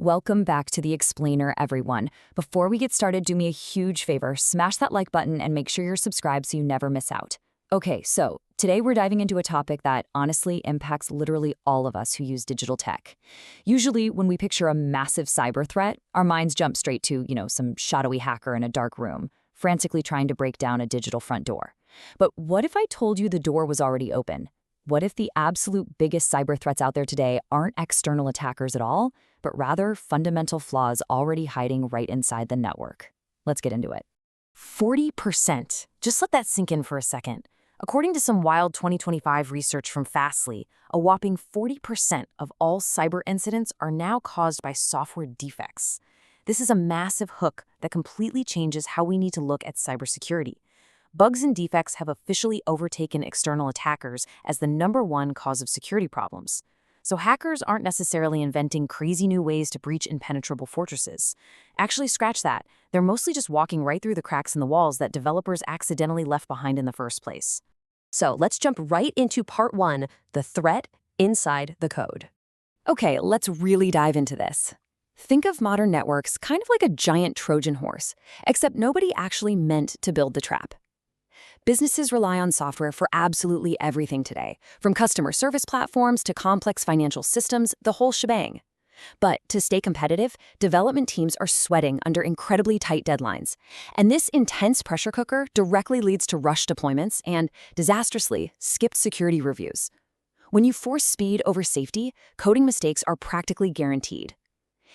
Welcome back to The Explainer, everyone. Before we get started, do me a huge favor, smash that like button and make sure you're subscribed so you never miss out. Okay, so today we're diving into a topic that honestly impacts literally all of us who use digital tech. Usually, when we picture a massive cyber threat, our minds jump straight to, some shadowy hacker in a dark room, frantically trying to break down a digital front door. But what if I told you the door was already open? What if the absolute biggest cyber threats out there today aren't external attackers at all, but rather fundamental flaws already hiding right inside the network? Let's get into it. 40%. Just let that sink in for a second. According to some wild 2025 research from Fastly, a whopping 40% of all cyber incidents are now caused by software defects. This is a massive hook that completely changes how we need to look at cybersecurity. Bugs and defects have officially overtaken external attackers as the #1 cause of security problems. So hackers aren't necessarily inventing crazy new ways to breach impenetrable fortresses. Actually, scratch that. They're mostly just walking right through the cracks in the walls that developers accidentally left behind in the first place. So let's jump right into part 1, the threat inside the code. Okay, let's really dive into this. Think of modern networks kind of like a giant Trojan horse, except nobody actually meant to build the trap. Businesses rely on software for absolutely everything today, from customer service platforms to complex financial systems, the whole shebang. But to stay competitive, development teams are sweating under incredibly tight deadlines. And this intense pressure cooker directly leads to rushed deployments and, disastrously, skipped security reviews. When you force speed over safety, coding mistakes are practically guaranteed.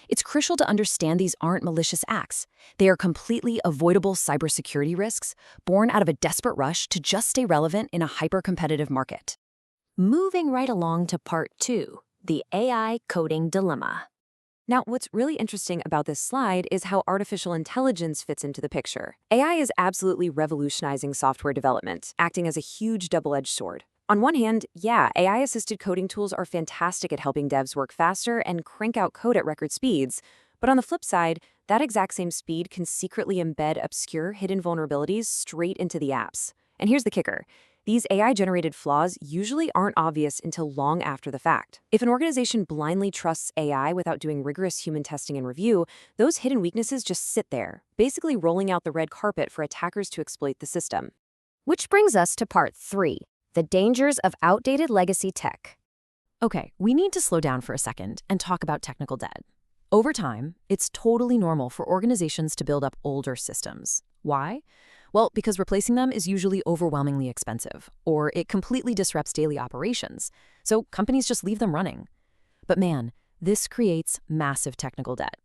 It's crucial to understand these aren't malicious acts. They are completely avoidable cybersecurity risks born out of a desperate rush to just stay relevant in a hyper-competitive market. Moving right along to part 2, the AI coding dilemma. Now, what's really interesting about this slide is how artificial intelligence fits into the picture. AI is absolutely revolutionizing software development, acting as a huge double-edged sword. On one hand, yeah, AI-assisted coding tools are fantastic at helping devs work faster and crank out code at record speeds. But on the flip side, that exact same speed can secretly embed obscure, hidden vulnerabilities straight into the apps. And here's the kicker. These AI-generated flaws usually aren't obvious until long after the fact. If an organization blindly trusts AI without doing rigorous human testing and review, those hidden weaknesses just sit there, basically rolling out the red carpet for attackers to exploit the system. Which brings us to part 3, the dangers of outdated legacy tech. Okay, we need to slow down for a second and talk about technical debt. Over time, it's totally normal for organizations to build up older systems. Why? Well, because replacing them is usually overwhelmingly expensive, or it completely disrupts daily operations, so companies just leave them running. But man, this creates massive technical debt.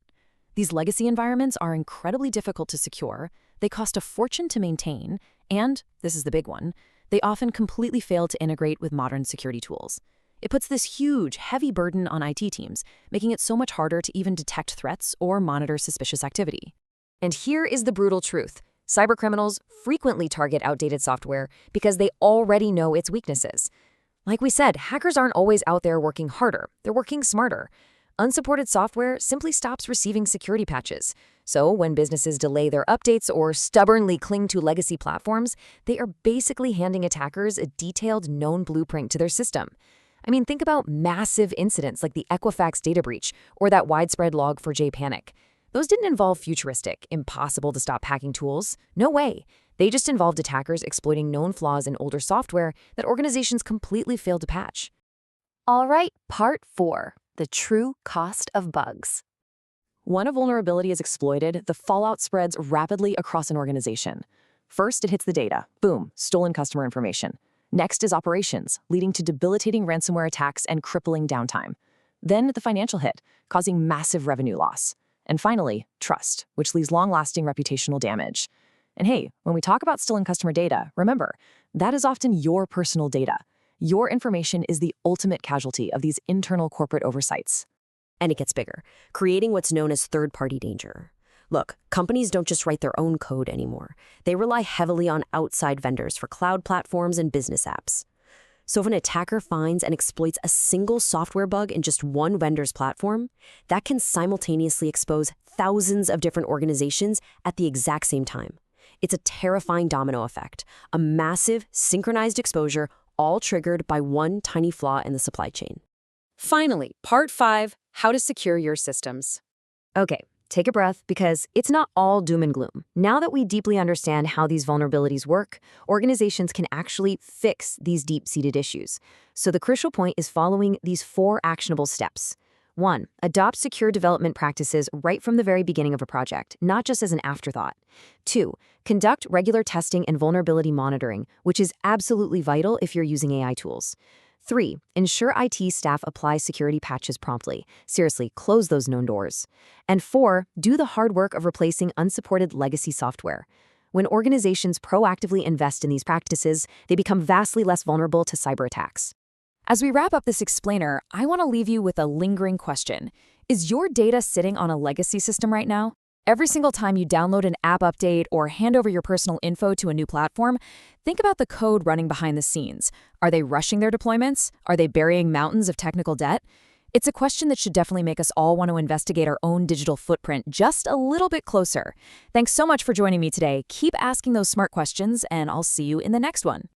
These legacy environments are incredibly difficult to secure, they cost a fortune to maintain, and, this is the big one, they often completely fail to integrate with modern security tools. It puts this huge, heavy burden on IT teams, making it so much harder to even detect threats or monitor suspicious activity. And here is the brutal truth. Cybercriminals frequently target outdated software because they already know its weaknesses. Like we said, hackers aren't always out there working harder, they're working smarter. Unsupported software simply stops receiving security patches. So when businesses delay their updates or stubbornly cling to legacy platforms, they are basically handing attackers a detailed known blueprint to their system. I mean, think about massive incidents like the Equifax data breach or that widespread Log4j panic. Those didn't involve futuristic, impossible-to-stop hacking tools. No way. They just involved attackers exploiting known flaws in older software that organizations completely failed to patch. All right, part 4, the true cost of bugs. When a vulnerability is exploited, the fallout spreads rapidly across an organization. First, it hits the data. Boom, stolen customer information. Next is operations, leading to debilitating ransomware attacks and crippling downtime. Then the financial hit, causing massive revenue loss. And finally, trust, which leaves long-lasting reputational damage. And hey, when we talk about stolen customer data, remember, that is often your personal data. Your information is the ultimate casualty of these internal corporate oversights. And it gets bigger, creating what's known as third-party danger. Look, companies don't just write their own code anymore. They rely heavily on outside vendors for cloud platforms and business apps. So if an attacker finds and exploits a single software bug in just one vendor's platform, that can simultaneously expose thousands of different organizations at the exact same time. It's a terrifying domino effect, a massive, synchronized exposure, all triggered by one tiny flaw in the supply chain. Finally, part 5, how to secure your systems. Okay, take a breath because it's not all doom and gloom. Now that we deeply understand how these vulnerabilities work, organizations can actually fix these deep-seated issues. So the crucial point is following these 4 actionable steps. 1. Adopt secure development practices right from the very beginning of a project, not just as an afterthought. 2. Conduct regular testing and vulnerability monitoring, which is absolutely vital if you're using AI tools. 3. Ensure IT staff apply security patches promptly. Seriously, close those known doors. And 4. Do the hard work of replacing unsupported legacy software. When organizations proactively invest in these practices, they become vastly less vulnerable to cyber attacks. As we wrap up this explainer, I want to leave you with a lingering question. Is your data sitting on a legacy system right now? Every single time you download an app update or hand over your personal info to a new platform, think about the code running behind the scenes. Are they rushing their deployments? Are they burying mountains of technical debt? It's a question that should definitely make us all want to investigate our own digital footprint just a little bit closer. Thanks so much for joining me today. Keep asking those smart questions, and I'll see you in the next one.